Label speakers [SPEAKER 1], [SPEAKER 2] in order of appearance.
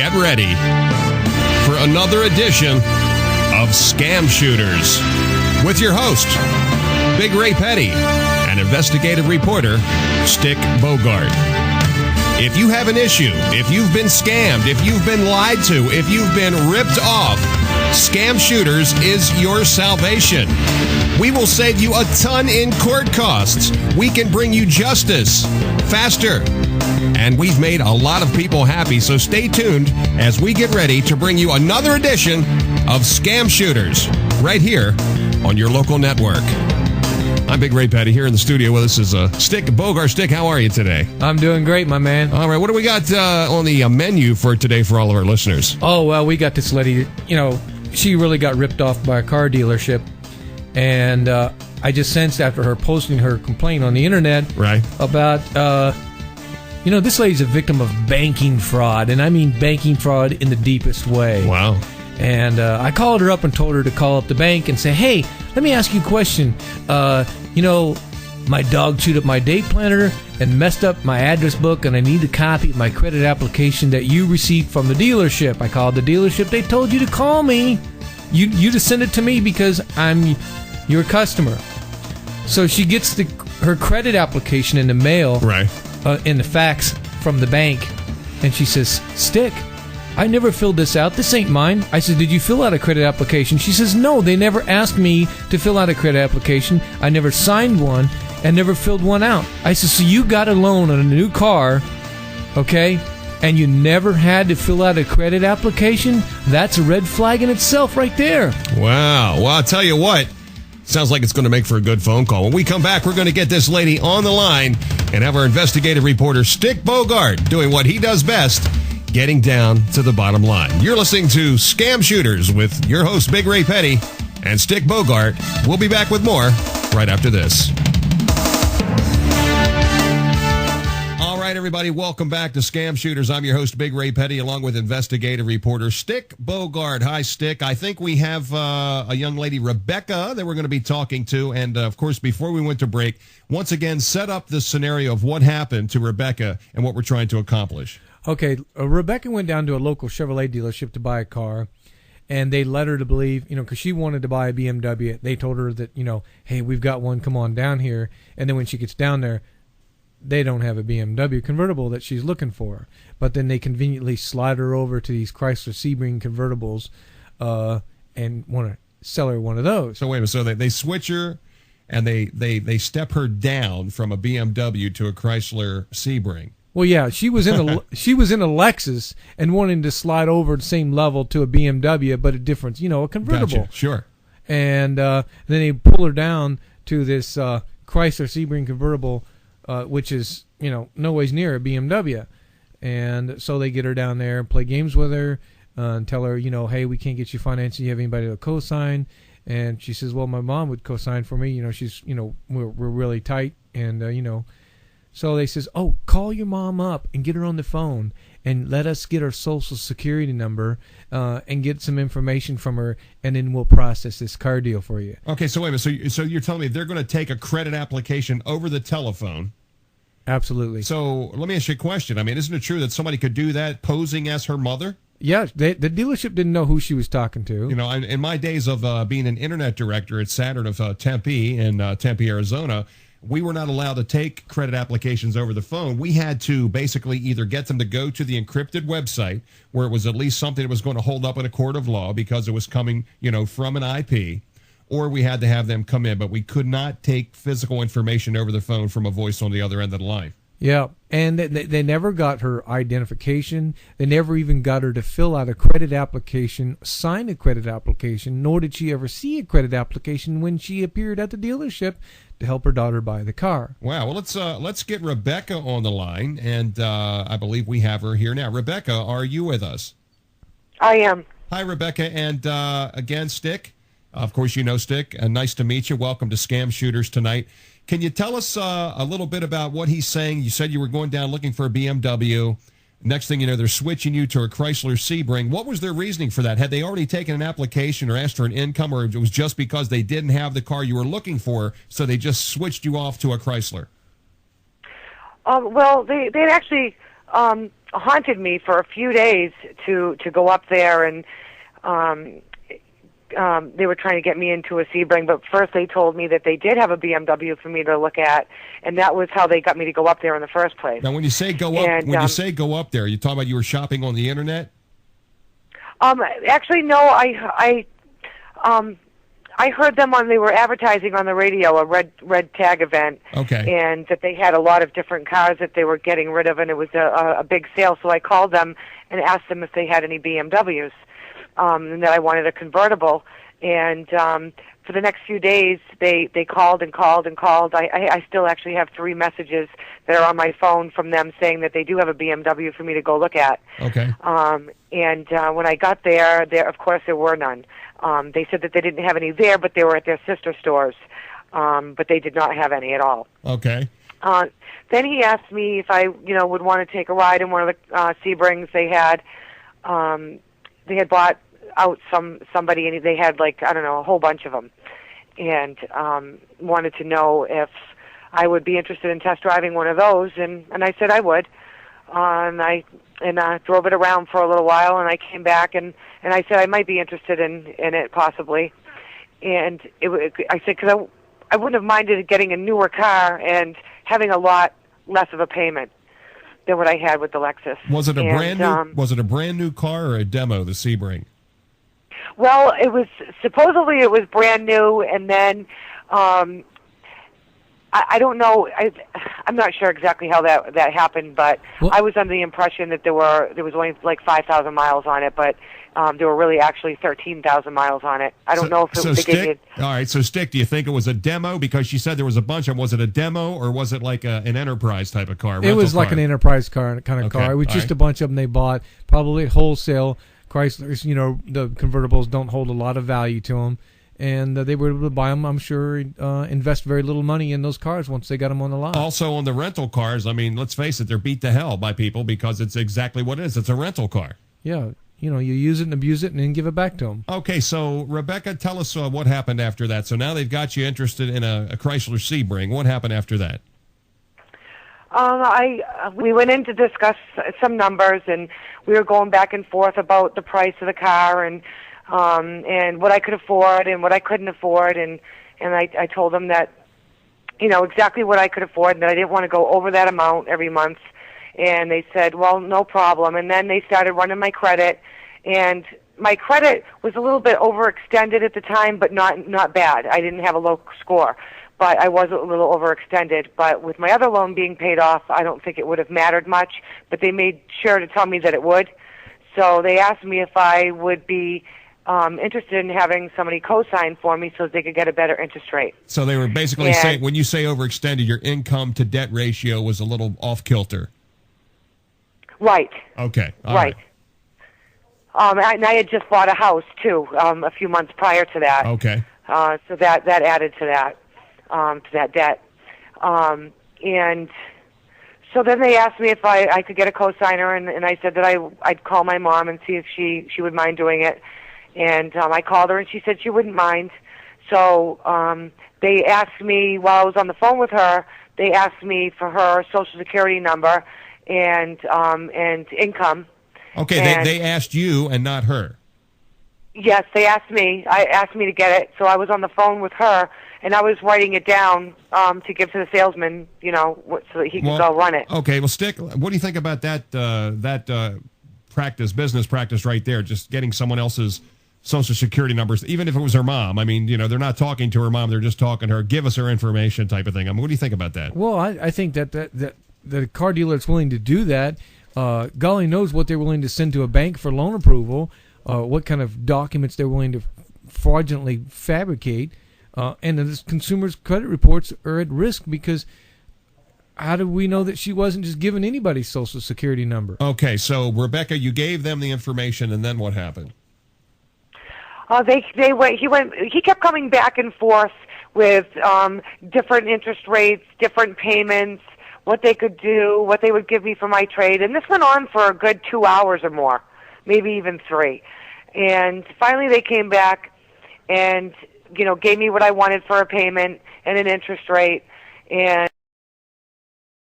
[SPEAKER 1] Get ready for another edition of Scamshooters with your host, Big Ray Petty, and investigative reporter, Stick Bogart. If you have an issue, if you've been scammed, if you've been lied to, if you've been ripped off, Scamshooters is your salvation. We will save you a ton in court costs. We can bring you justice faster. And we've made a lot of people happy, so stay tuned as we get ready to bring you another edition of Scamshooters right here on your local network. I'm Big Ray Petty. Here in the studio with us is Stick Bogart. Stick, how are you today?
[SPEAKER 2] I'm doing great, my man.
[SPEAKER 1] All right, what do we got on the menu for today for all of our listeners?
[SPEAKER 2] Oh, well, we got this lady, she really got ripped off by a car dealership. And I just sensed after her posting her complaint on the internet about, this lady's a victim of banking fraud. And I mean banking fraud in the deepest way.
[SPEAKER 1] Wow.
[SPEAKER 2] And I called her up and told her to call up the bank and say, hey, let me ask you a question. My dog chewed up my date planner and messed up my address book, and I need a copy of my credit application that you received from the dealership. I called the dealership. They told you to call me. You to send it to me because I'm your customer. So she gets her credit application in the mail, in the fax from the bank, and she says, Stick, I never filled this out. This ain't mine. I said, did you fill out a credit application? She says, no, they never asked me to fill out a credit application. I never signed one and never filled one out. I said, so you got a loan on a new car, okay, and you never had to fill out a credit application? That's a red flag in itself right there.
[SPEAKER 1] Wow. Well, I'll tell you what. Sounds like it's going to make for a good phone call. When we come back, we're going to get this lady on the line and have our investigative reporter, Stick Bogart, doing what he does best, getting down to the bottom line. You're listening to Scamshooters with your host, Big Ray Petty, and Stick Bogart. We'll be back with more right after this. All right, everybody, welcome back to Scamshooters. I'm your host, Big Ray Petty, along with investigative reporter Stick Bogart. Hi, Stick. I think we have a young lady, Rebecca, that we're going to be talking to. And, of course, before we went to break, once again, set up the scenario of what happened to Rebecca and what we're trying to accomplish.
[SPEAKER 2] Okay, Rebecca went down to a local Chevrolet dealership to buy a car, and they led her to believe, because she wanted to buy a BMW. They told her that, hey, we've got one, come on down here. And then when she gets down there, they don't have a BMW convertible that she's looking for. But then they conveniently slide her over to these Chrysler Sebring convertibles and want to sell her one of those.
[SPEAKER 1] So wait a minute, so they switch her, and they step her down from a BMW to a Chrysler Sebring.
[SPEAKER 2] Well, yeah, she was in a Lexus and wanting to slide over the same level to a BMW, but a different, a convertible.
[SPEAKER 1] Gotcha. Sure.
[SPEAKER 2] And then they pull her down to this Chrysler Sebring convertible, which is, no ways near a BMW. And so they get her down there and play games with her and tell her, hey, we can't get you financing. You have anybody to co-sign? And she says, well, my mom would co-sign for me. She's, we're really tight, and So they says, oh, call your mom up and get her on the phone and let us get her social security number and get some information from her, and then we'll process this car deal for you.
[SPEAKER 1] Okay, so wait a minute. So you're telling me they're going to take a credit application over the telephone?
[SPEAKER 2] Absolutely.
[SPEAKER 1] So let me ask you a question. I mean, isn't it true that somebody could do that posing as her mother?
[SPEAKER 2] Yeah, the dealership didn't know who she was talking to.
[SPEAKER 1] In my days of being an internet director at Saturn of Tempe in Tempe, Arizona, we were not allowed to take credit applications over the phone. We had to basically either get them to go to the encrypted website where it was at least something that was going to hold up in a court of law because it was coming, from an IP, or we had to have them come in. But we could not take physical information over the phone from a voice on the other end of the line.
[SPEAKER 2] Yeah, and they never got her identification. They never even got her to fill out a credit application, sign a credit application, nor did she ever see a credit application when she appeared at the dealership to help her daughter buy the car.
[SPEAKER 1] Wow. Well, let's get Rebecca on the line, and I believe we have her here now. Rebecca, are you with us?
[SPEAKER 3] I am.
[SPEAKER 1] Hi, Rebecca, and again, Stick. Of course, you know Stick. Nice to meet you. Welcome to Scamshooters tonight. Can you tell us a little bit about what he's saying? You said you were going down looking for a BMW. Next thing you know, they're switching you to a Chrysler Sebring. What was their reasoning for that? Had they already taken an application or asked for an income, or it was just because they didn't have the car you were looking for, so they just switched you off to a Chrysler?
[SPEAKER 3] Well, they had actually haunted me for a few days to go up there, and they were trying to get me into a Sebring, but first they told me that they did have a BMW for me to look at, and that was how they got me to go up there in the first place.
[SPEAKER 1] Now, when you say go up, you say go up there, you talking about you were shopping on the internet?
[SPEAKER 3] Actually, no. I heard them they were advertising on the radio, a red tag event.
[SPEAKER 1] Okay.
[SPEAKER 3] And that they had a lot of different cars that they were getting rid of, and it was a big sale. So I called them and asked them if they had any BMWs, and that I wanted a convertible. And for the next few days, they called and called and called. I still actually have 3 messages that are on my phone from them saying that they do have a BMW for me to go look at.
[SPEAKER 1] Okay.
[SPEAKER 3] And when I got there, of course there were none. They said that they didn't have any there, but they were at their sister stores. But they did not have any at all.
[SPEAKER 1] Okay.
[SPEAKER 3] Then he asked me if I, would want to take a ride in one of the Sebrings they had. They had bought out somebody, and they had a whole bunch of them, and wanted to know if I would be interested in test driving one of those, and I said I would. And I drove it around for a little while, and I came back and I said I might be interested in it possibly. And I said, because I wouldn't have minded getting a newer car and having a lot less of a payment than what I had with the Lexus.
[SPEAKER 1] Was it a brand new car or a demo, the Sebring?
[SPEAKER 3] Well, supposedly it was brand new, and then I don't know. I'm not sure exactly how that happened, but I was under the impression that there was only like 5,000 miles on it, but there were really actually 13,000 miles on it. I don't know if it was
[SPEAKER 1] Stick. All right, so Stick, do you think it was a demo? Because she said there was a bunch of them. Was it a demo, or was it like an enterprise type of car?
[SPEAKER 2] It was like an enterprise car kind of car. It was just a bunch of them they bought, probably at wholesale. Chryslers, the convertibles don't hold a lot of value to them, and they were able to buy them, I'm sure, invest very little money in those cars once they got them on the lot. Also,
[SPEAKER 1] on the rental cars, I mean, let's face it, they're beat to hell by people because it's exactly what it is. It's a rental car.
[SPEAKER 2] Yeah, you use it and abuse it and then give it back to them.
[SPEAKER 1] Okay, so, Rebecca, tell us what happened after that. So now they've got you interested in a Chrysler Sebring. What happened after that?
[SPEAKER 3] We went in to discuss some numbers, and we were going back and forth about the price of the car and what I could afford and what I couldn't afford, and I told them that exactly what I could afford, and that I didn't want to go over that amount every month. And they said, well, no problem. And then they started running my credit, and my credit was a little bit overextended at the time, but not bad. I didn't have a low score, but I was a little overextended. But with my other loan being paid off, I don't think it would have mattered much, but they made sure to tell me that it would. So they asked me if I would be interested in having somebody co-sign for me so they could get a better interest rate.
[SPEAKER 1] So they were basically saying, when you say overextended, your income to debt ratio was a little off kilter.
[SPEAKER 3] Right.
[SPEAKER 1] Okay. All
[SPEAKER 3] right. And I had just bought a house too, a few months prior to that.
[SPEAKER 1] Okay.
[SPEAKER 3] So that added to that debt. And so then they asked me if I could get a co-signer, and I said that I'd call my mom and see if she would mind doing it. And I called her, and she said she wouldn't mind. So they asked me, while I was on the phone with her, they asked me for her Social Security number and income.
[SPEAKER 1] Okay, they asked you and not her.
[SPEAKER 3] Yes, they asked me. I asked me to get it, so I was on the phone with her, and I was writing it down to give to the salesman, so that he could go run it.
[SPEAKER 1] Okay, well, Stick, what do you think about that business practice right there, just getting someone else's Social Security numbers, even if it was her mom? I mean, they're not talking to her mom, they're just talking to her, give us her information type of thing. I mean, what do you think about that?
[SPEAKER 2] Well, I think that the car dealer that's willing to do that, golly knows what they're willing to send to a bank for loan approval, what kind of documents they're willing to fraudulently fabricate, and the consumer's credit reports are at risk, because how do we know that she wasn't just giving anybody's Social Security number?
[SPEAKER 1] Okay, so Rebecca, you gave them the information, and then what happened?
[SPEAKER 3] He kept coming back and forth with different interest rates, different payments, what they could do, what they would give me for my trade, and this went on for a good 2 hours or more, maybe even 3. And finally they came back and, gave me what I wanted for a payment and an interest rate, and